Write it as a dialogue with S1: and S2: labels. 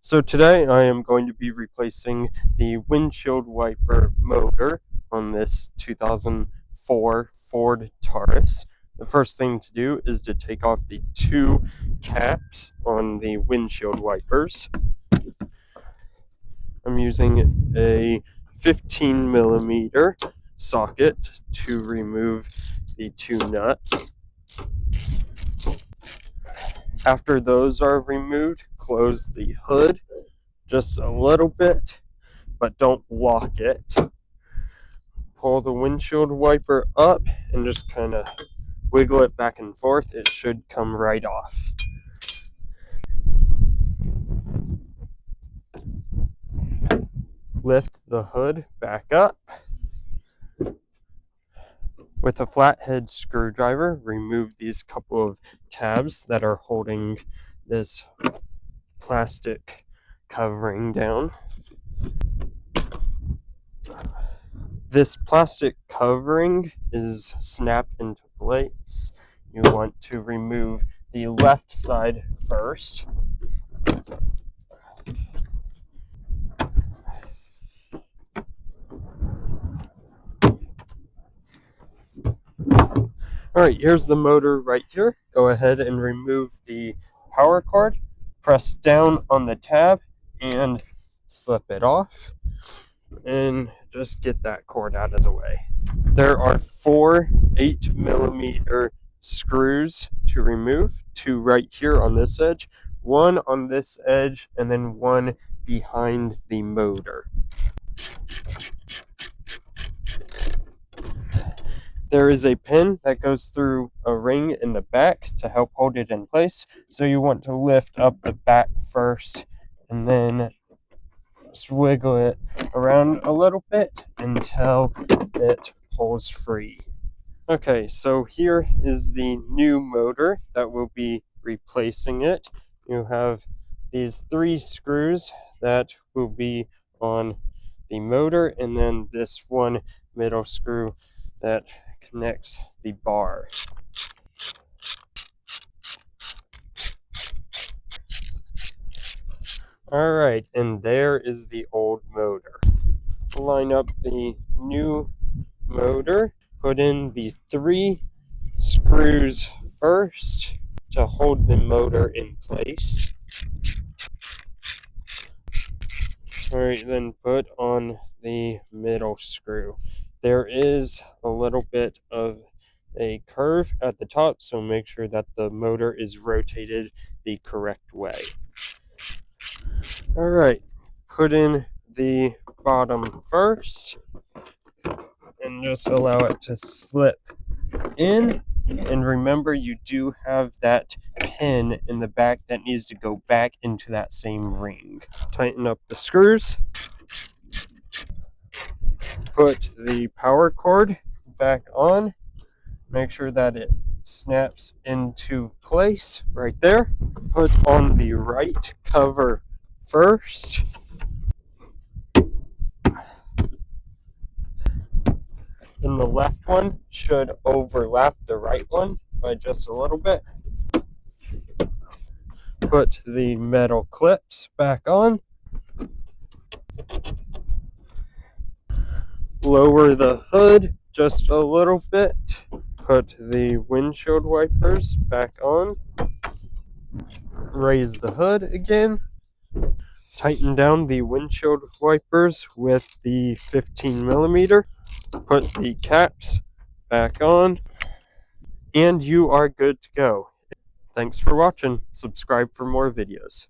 S1: So today I am going to be replacing the windshield wiper motor on this 2004 Ford Taurus. The first thing to do is to take off the two caps on the windshield wipers. I'm using a 15 millimeter socket to remove the two nuts. After those are removed, close the hood just a little bit, but don't lock it. Pull the windshield wiper up and just kind of wiggle it back and forth. It should come right off. Lift the hood back up. With a flathead screwdriver, remove these couple of tabs that are holding this plastic covering down. This plastic covering is snapped into place. You want to remove the left side first. Alright, here's the motor right here. Go ahead and remove the power cord. Press down on the tab and slip it off. And just get that cord out of the way. There are 4 8 millimeter screws to remove. 2 right here on this edge, 1 on this edge, and then 1 behind the motor. There is a pin that goes through a ring in the back to help hold it in place. So you want to lift up the back first and then wiggle it around a little bit until it pulls free. Okay, so here is the new motor that will be replacing it. You have these 3 screws that will be on the motor, and then this one middle screw that connects the bar. Alright, and there is the old motor. Line up the new motor, put in the 3 screws first to hold the motor in place. Alright, then put on the middle screw. There is a little bit of a curve at the top, so make sure that the motor is rotated the correct way. Alright, put in the bottom first and just allow it to slip in. And remember, you do have that pin in the back that needs to go back into that same ring. Tighten up the screws. Put the power cord back on. Make sure that it snaps into place right there. Put on the right cover first. Then the left one should overlap the right one by just a little bit. Put the metal clips back on. Lower the hood just a little bit. Put the windshield wipers back on. Raise the hood again. Tighten down the windshield wipers with the 15 millimeter. Put the caps back on. And you are good to go. Thanks for watching. Subscribe for more videos.